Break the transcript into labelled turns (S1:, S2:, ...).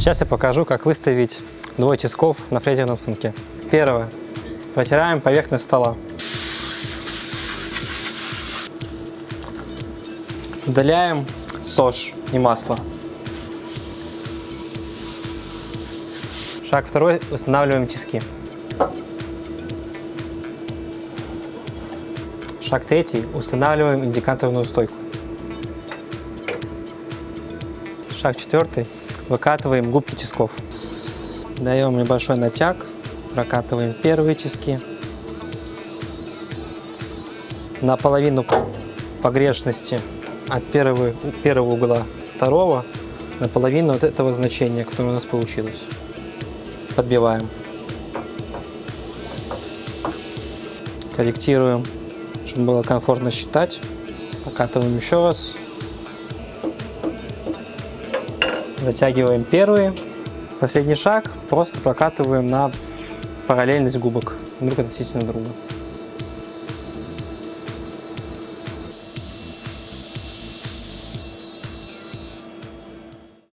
S1: Сейчас я покажу, как выставить двое тисков на фрезерном станке. Первое. Протираем поверхность стола. Удаляем сож и масло. Шаг второй. Устанавливаем тиски. Шаг третий. Устанавливаем индикаторную стойку. Шаг четвертый. Выкатываем губки тисков. Даем небольшой натяг. Прокатываем первые тиски. На половину погрешности от первого угла второго на половину от этого значения, которое у нас получилось. Подбиваем. Корректируем, чтобы было комфортно считать. Покатываем еще раз. Затягиваем первые. Последний шаг просто прокатываем на параллельность губок друг относительно друга.